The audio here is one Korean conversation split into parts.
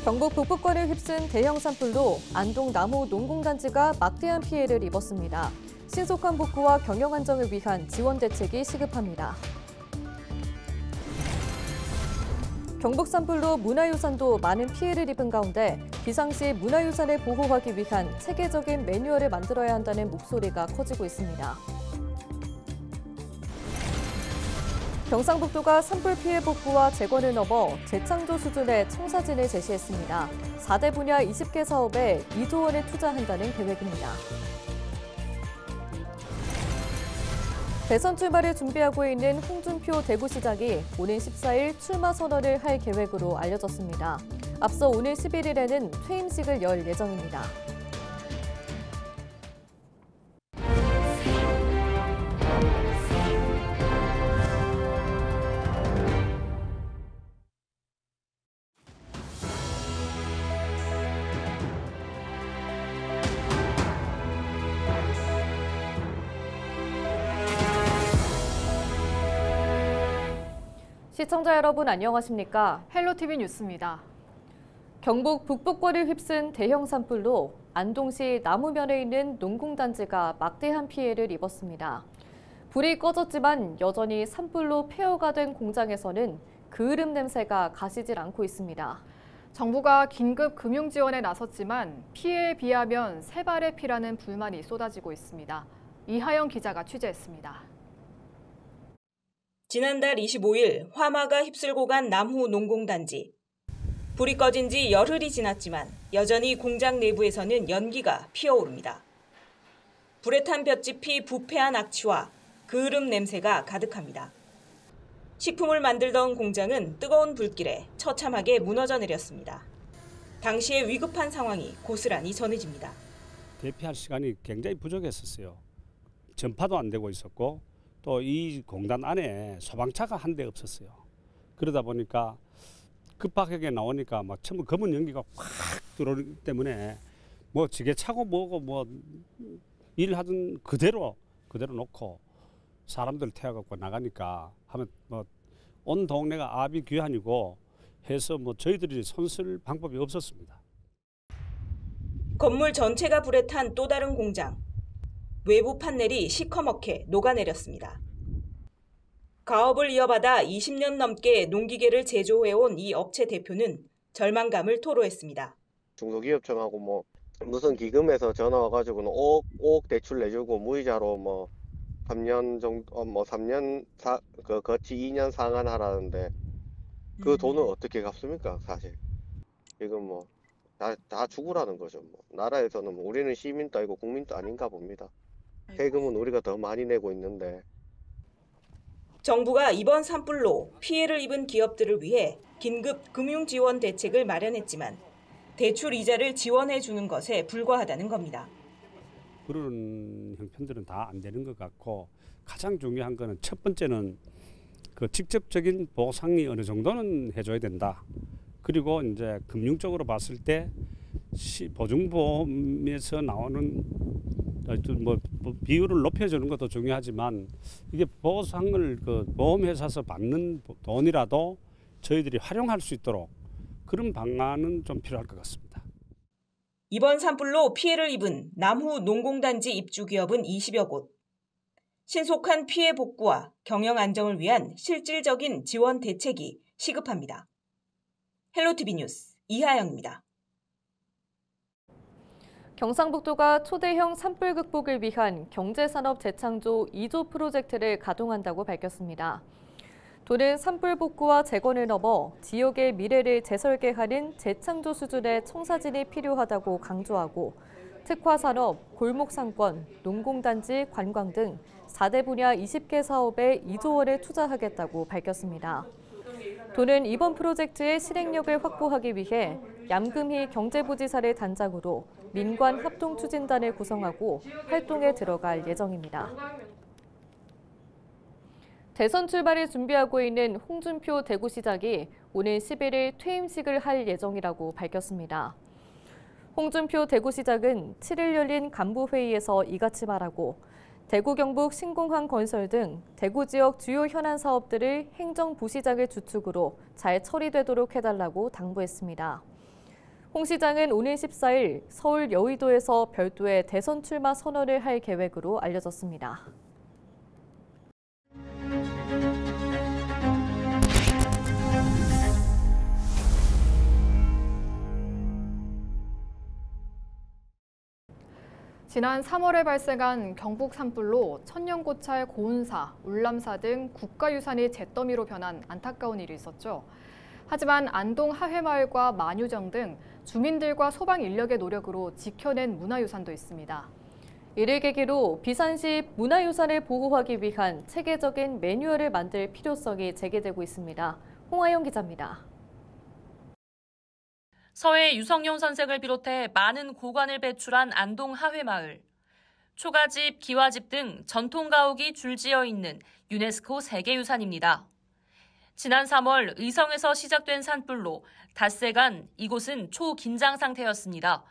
경북 북부권을 휩쓴 대형 산불로 안동 나무 농공단지가 막대한 피해를 입었습니다. 신속한 복구와 경영 안정을 위한 지원 대책이 시급합니다. 경북 산불로 문화유산도 많은 피해를 입은 가운데 비상시 문화유산을 보호하기 위한 체계적인 매뉴얼을 만들어야 한다는 목소리가 커지고 있습니다. 경상북도가 산불 피해 복구와 재건을 넘어 재창조 수준의 청사진을 제시했습니다. 4대 분야 20개 사업에 2조 원을 투자한다는 계획입니다. 대선 출마를 준비하고 있는 홍준표 대구시장이 오는 14일 출마 선언을 할 계획으로 알려졌습니다. 앞서 오늘 11일에는 퇴임식을 열 예정입니다. 시청자 여러분 안녕하십니까? 헬로티비 뉴스입니다. 경북 북부권을 휩쓴 대형 산불로 안동시 나무면에 있는 농공단지가 막대한 피해를 입었습니다. 불이 꺼졌지만 여전히 산불로 폐허가 된 공장에서는 그을음 냄새가 가시질 않고 있습니다. 정부가 긴급 금융 지원에 나섰지만 피해에 비하면 세 발의 피라는 불만이 쏟아지고 있습니다. 이하영 기자가 취재했습니다. 지난달 25일 화마가 휩쓸고 간 남후 농공단지. 불이 꺼진 지 열흘이 지났지만 여전히 공장 내부에서는 연기가 피어오릅니다. 불에 탄 볏짚이 부패한 악취와 그을음 냄새가 가득합니다. 식품을 만들던 공장은 뜨거운 불길에 처참하게 무너져 내렸습니다. 당시의 위급한 상황이 고스란히 전해집니다. 대피할 시간이 굉장히 부족했었어요. 전파도 안 되고 있었고 또 이 공단 안에 소방차가 한 대 없었어요. 그러다 보니까 급하게 나오니까 막 전부 검은 연기가 확 들어오기 때문에 뭐 지게차고 뭐고 뭐 일하던 그대로 놓고 사람들 태워갖고 나가니까 하면 뭐 온 동네가 아비규환이고 해서 뭐 저희들이 손쓸 방법이 없었습니다. 건물 전체가 불에 탄 또 다른 공장. 외부 판넬이 시커멓게 녹아내렸습니다. 가업을 이어받아 20년 넘게 농기계를 제조해온 이 업체 대표는 절망감을 토로했습니다. 중소기업청하고 뭐 무슨 기금에서 전화 와가지고는 5억 대출 내주고 무이자로 뭐 3년 정도 뭐 3년 거치 2년 상환하라는데 그 돈을 어떻게 갚습니까 사실. 이건 뭐 다 죽으라는 거죠. 뭐 나라에서는 뭐 우리는 시민도 아니고 국민도 아닌가 봅니다. 세금은 우리가 더 많이 내고 있는데. 정부가 이번 산불로 피해를 입은 기업들을 위해 긴급 금융 지원 대책을 마련했지만 대출 이자를 지원해 주는 것에 불과하다는 겁니다. 그런 형편들은 다 안 되는 것 같고 가장 중요한 거는 첫 번째는 그 직접적인 보상이 어느 정도는 해줘야 된다. 그리고 이제 금융적으로 봤을 때 보증보험에서 나오는 뭐 비율을 높여주는 것도 중요하지만 이게 보상을 그 보험회사에서 받는 돈이라도 저희들이 활용할 수 있도록 그런 방안은 좀 필요할 것 같습니다. 이번 산불로 피해를 입은 남후 농공단지 입주기업은 20여 곳. 신속한 피해 복구와 경영 안정을 위한 실질적인 지원 대책이 시급합니다. 헬로티비 뉴스 이하영입니다. 경상북도가 초대형 산불 극복을 위한 경제산업 재창조 2조 프로젝트를 가동한다고 밝혔습니다. 도는 산불 복구와 재건을 넘어 지역의 미래를 재설계하는 재창조 수준의 청사진이 필요하다고 강조하고 특화산업, 골목상권, 농공단지, 관광 등 4대 분야 20개 사업에 2조 원을 투자하겠다고 밝혔습니다. 도는 이번 프로젝트의 실행력을 확보하기 위해 얌금희 경제부지사를 단장으로 민관합동추진단을 구성하고 활동에 들어갈 예정입니다. 대선 출마를 준비하고 있는 홍준표 대구시장이 오늘 11일 퇴임식을 할 예정이라고 밝혔습니다. 홍준표 대구시장은 7일 열린 간부회의에서 이같이 말하고 대구 경북 신공항 건설 등 대구 지역 주요 현안 사업들을 행정부시장을 주축으로 잘 처리되도록 해달라고 당부했습니다. 홍 시장은 오는 14일 서울 여의도에서 별도의 대선 출마 선언을 할 계획으로 알려졌습니다. 지난 3월에 발생한 경북 산불로 천년고찰 고운사, 울람사 등 국가유산이 잿더미로 변한 안타까운 일이 있었죠. 하지만 안동 하회마을과 만유정 등 주민들과 소방 인력의 노력으로 지켜낸 문화유산도 있습니다. 이를 계기로 비산시 문화유산을 보호하기 위한 체계적인 매뉴얼을 만들 필요성이 제기되고 있습니다. 홍하영 기자입니다. 서해 유성룡 선생을 비롯해 많은 고관을 배출한 안동 하회마을. 초가집, 기와집 등 전통 가옥이 줄지어 있는 유네스코 세계유산입니다. 지난 3월 의성에서 시작된 산불로 닷새간 이곳은 초긴장 상태였습니다.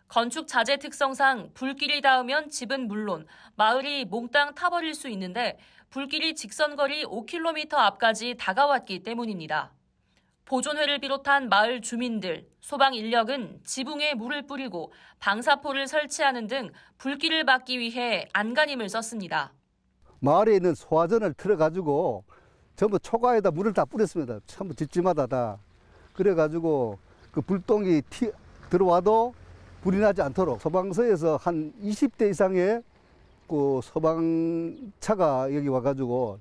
건축 자재 특성상 불길이 닿으면 집은 물론 마을이 몽땅 타버릴 수 있는데 불길이 직선거리 5km 앞까지 다가왔기 때문입니다. 보존회를 비롯한 마을 주민들, 소방 인력은 지붕에 물을 뿌리고 방사포를 설치하는 등 불길을 막기 위해 안간힘을 썼습니다. 마을에 있는 소화전을 틀어가지고 전부 초가에다 물을 다 뿌렸습니다. 전부 집집마다 다. 그래가지고 그 불똥이 들어와도 불이 나지 않도록 소방서에서 한 20대 이상의 그 소방차가 여기 와가지고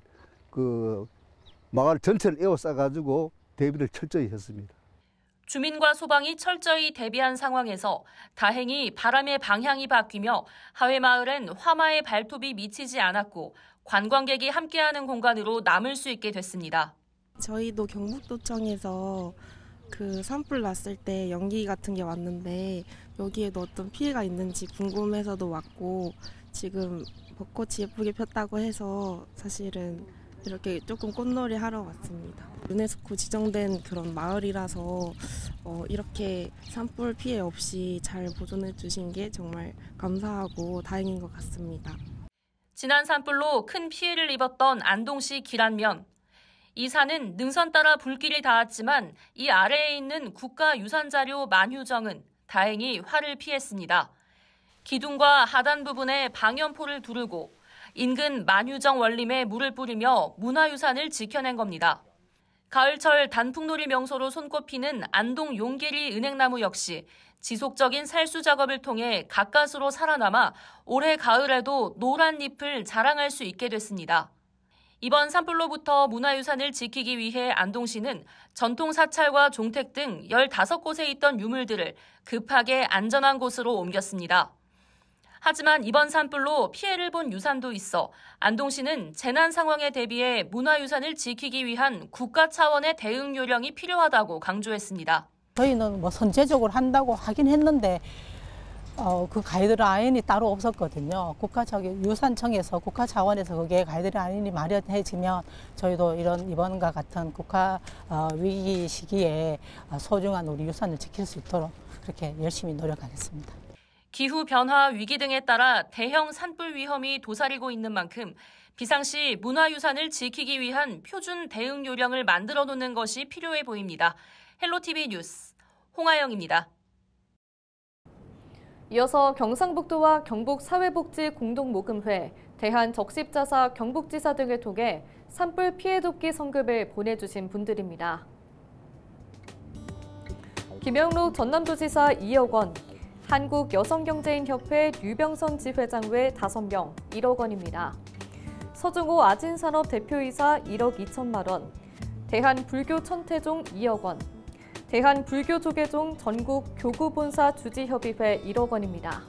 그 마을 전체를 에워싸가지고 대비를 철저히 했습니다. 주민과 소방이 철저히 대비한 상황에서 다행히 바람의 방향이 바뀌며 하회마을엔 화마의 발톱이 미치지 않았고 관광객이 함께하는 공간으로 남을 수 있게 됐습니다. 저희도 경북도청에서 그 산불 났을 때 연기 같은 게 왔는데 여기에도 어떤 피해가 있는지 궁금해서도 왔고 지금 벚꽃이 예쁘게 폈다고 해서 사실은 이렇게 조금 꽃놀이 하러 왔습니다. 유네스코 지정된 그런 마을이라서 이렇게 산불 피해 없이 잘 보존해 주신 게 정말 감사하고 다행인 것 같습니다. 지난 산불로 큰 피해를 입었던 안동시 기란면. 이 산은 능선 따라 불길이 닿았지만 이 아래에 있는 국가유산자료 만유정은 다행히 화를 피했습니다. 기둥과 하단 부분에 방염포를 두르고 인근 만유정 원림에 물을 뿌리며 문화유산을 지켜낸 겁니다. 가을철 단풍놀이 명소로 손꼽히는 안동 용계리 은행나무 역시 지속적인 살수 작업을 통해 가까스로 살아남아 올해 가을에도 노란 잎을 자랑할 수 있게 됐습니다. 이번 산불로부터 문화유산을 지키기 위해 안동시는 전통 사찰과 종택 등 15곳에 있던 유물들을 급하게 안전한 곳으로 옮겼습니다. 하지만 이번 산불로 피해를 본 유산도 있어 안동시는 재난 상황에 대비해 문화유산을 지키기 위한 국가 차원의 대응 요령이 필요하다고 강조했습니다. 저희는 선제적으로 한다고 하긴 했는데 그 가이드라인이 따로 없었거든요. 유산청에서 국가 차원에서 그게 가이드라인이 마련해지면 저희도 이번과 같은 국가 위기 시기에 소중한 우리 유산을 지킬 수 있도록 그렇게 열심히 노력하겠습니다. 기후 변화 위기 등에 따라 대형 산불 위험이 도사리고 있는 만큼 비상시 문화유산을 지키기 위한 표준 대응 요령을 만들어 놓는 것이 필요해 보입니다. 헬로티비 뉴스 홍하영입니다. 이어서 경상북도와 경북사회복지공동모금회, 대한적십자사 경북지사 등을 통해 산불 피해 돕기 성금을 보내주신 분들입니다. 김영록 전남도지사 2억 원, 한국여성경제인협회 류병선 지회장 외 5명 1억 원입니다. 서중호 아진산업 대표이사 1억 2천만 원, 대한불교천태종 2억 원, 대한불교조계종 전국교구본사 주지협의회 1억 원입니다.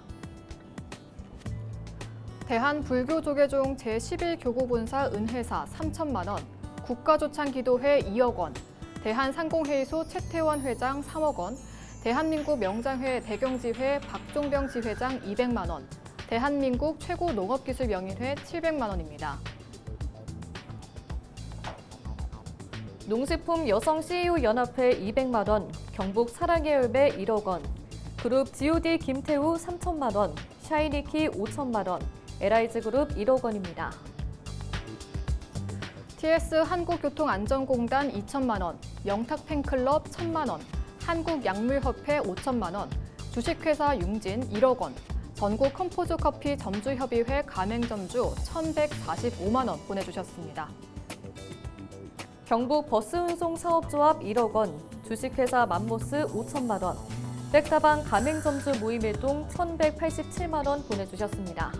대한불교조계종 제11교구본사 은회사 3천만 원, 국가조창기도회 2억 원, 대한상공회의소 최태원 회장 3억 원, 대한민국 명장회 대경지회 박종병 지회장 200만 원, 대한민국 최고농업기술명인회 700만 원입니다. 농식품 여성 CEO 연합회 200만 원, 경북 사랑의 열매 1억 원, 그룹 GOD 김태우 3천만 원, 샤이니키 5천만 원, LIG그룹 1억 원입니다. TS 한국교통안전공단 2천만 원, 영탁 팬클럽 1,000만 원, 한국약물협회 5천만 원, 주식회사 융진 1억 원, 전국 컴포즈 커피 점주협의회 가맹점주 1,145만 원 보내주셨습니다. 경북 버스운송사업조합 1억 원, 주식회사 맘모스 5천만 원, 백다방 가맹점주 모임일동 1,187만 원 보내주셨습니다.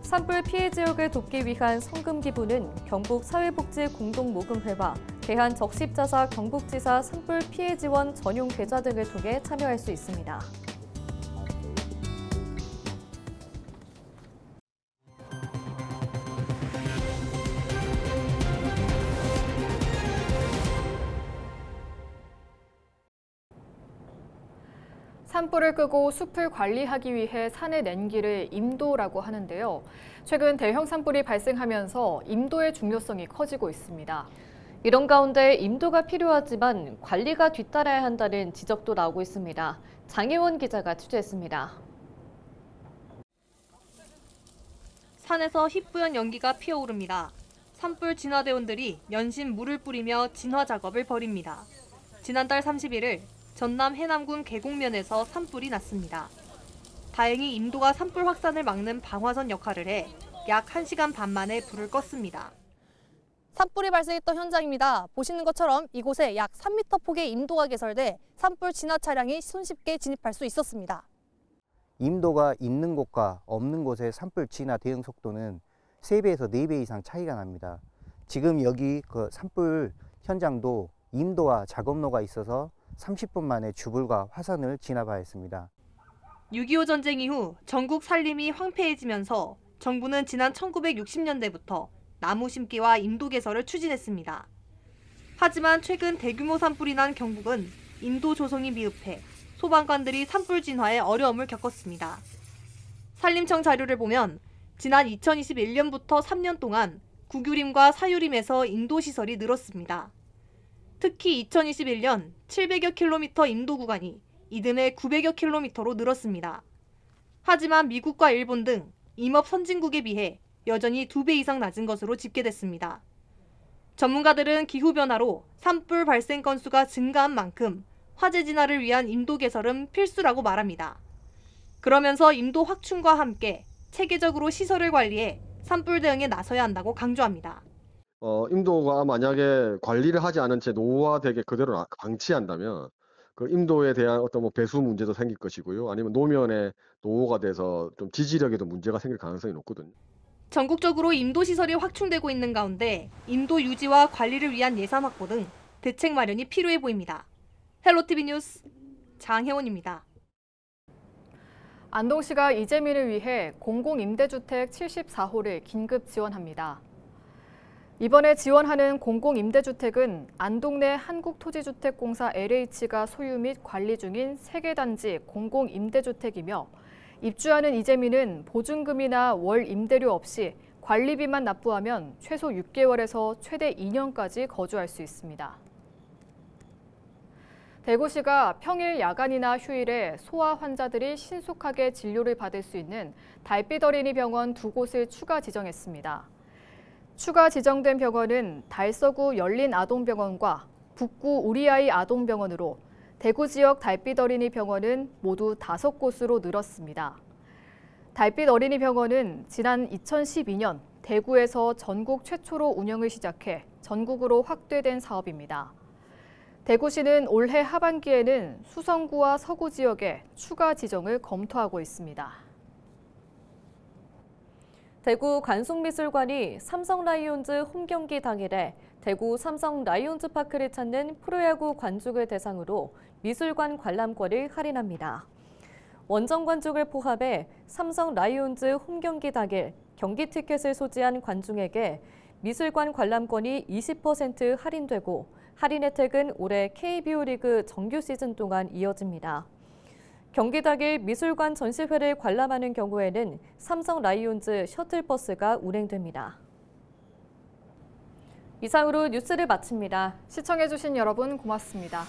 산불 피해 지역을 돕기 위한 성금 기부는 경북 사회복지공동모금회와 대한적십자사 경북지사 산불 피해 지원 전용 계좌 등을 통해 참여할 수 있습니다. 산불을 끄고 숲을 관리하기 위해 산에 낸 길을 임도라고 하는데요. 최근 대형 산불이 발생하면서 임도의 중요성이 커지고 있습니다. 이런 가운데 임도가 필요하지만 관리가 뒤따라야 한다는 지적도 나오고 있습니다. 장혜원 기자가 취재했습니다. 산에서 희뿌연 연기가 피어오릅니다. 산불 진화대원들이 연신 물을 뿌리며 진화 작업을 벌입니다. 지난달 31일 전남 해남군 계곡면에서 산불이 났습니다. 다행히 임도가 산불 확산을 막는 방화선 역할을 해 약 1시간 반 만에 불을 껐습니다. 산불이 발생했던 현장입니다. 보시는 것처럼 이곳에 약 3m 폭의 임도가 개설돼 산불 진화 차량이 손쉽게 진입할 수 있었습니다. 임도가 있는 곳과 없는 곳의 산불 진화 대응 속도는 3배에서 4배 이상 차이가 납니다. 지금 여기 그 산불 현장도 임도와 작업로가 있어서 30분 만에 주불과 화산을 진압하였습니다. 6.25 전쟁 이후 전국 산림이 황폐해지면서 정부는 지난 1960년대부터 나무 심기와 임도 개설을 추진했습니다. 하지만 최근 대규모 산불이 난 경북은 임도 조성이 미흡해 소방관들이 산불 진화에 어려움을 겪었습니다. 산림청 자료를 보면 지난 2021년부터 3년 동안 구규림과 사유림에서 임도 시설이 늘었습니다. 특히 2021년 700여 킬로미터 임도 구간이 이듬해 900여 킬로미터로 늘었습니다. 하지만 미국과 일본 등 임업 선진국에 비해 여전히 2배 이상 낮은 것으로 집계됐습니다. 전문가들은 기후변화로 산불 발생 건수가 증가한 만큼 화재 진화를 위한 임도 개설은 필수라고 말합니다. 그러면서 임도 확충과 함께 체계적으로 시설을 관리해 산불 대응에 나서야 한다고 강조합니다. 임도가 만약에 관리를 하지 않은 채 노후화되게 그대로 방치한다면 그 임도에 대한 어떤 배수 문제도 생길 것이고요. 아니면 노면에 노후가 돼서 좀 지지력에도 문제가 생길 가능성이 높거든요. 전국적으로 임도 시설이 확충되고 있는 가운데 임도 유지와 관리를 위한 예산 확보 등 대책 마련이 필요해 보입니다. 헬로티비 뉴스 장혜원입니다. 안동시가 이재민을 위해 공공임대주택 74호를 긴급 지원합니다. 이번에 지원하는 공공임대주택은 안동 내 한국토지주택공사 LH가 소유 및 관리 중인 3개 단지 공공임대주택이며 입주하는 이재민은 보증금이나 월 임대료 없이 관리비만 납부하면 최소 6개월에서 최대 2년까지 거주할 수 있습니다. 대구시가 평일 야간이나 휴일에 소아 환자들이 신속하게 진료를 받을 수 있는 달빛 어린이 병원 2곳을 추가 지정했습니다. 추가 지정된 병원은 달서구 열린아동병원과 북구 우리아이 아동병원으로 대구 지역 달빛 어린이 병원은 모두 5곳으로 늘었습니다. 달빛 어린이 병원은 지난 2012년 대구에서 전국 최초로 운영을 시작해 전국으로 확대된 사업입니다. 대구시는 올해 하반기에는 수성구와 서구 지역에 추가 지정을 검토하고 있습니다. 대구 관속미술관이 삼성 라이온즈 홈경기 당일에 대구 삼성 라이온즈 파크를 찾는 프로야구 관중을 대상으로 미술관 관람권을 할인합니다. 원정 관중을 포함해 삼성 라이온즈 홈경기 당일 경기 티켓을 소지한 관중에게 미술관 관람권이 20% 할인되고 할인 혜택은 올해 KBO 리그 정규 시즌 동안 이어집니다. 경기 당일 미술관 전시회를 관람하는 경우에는 삼성 라이온즈 셔틀버스가 운행됩니다. 이상으로 뉴스를 마칩니다. 시청해주신 여러분 고맙습니다.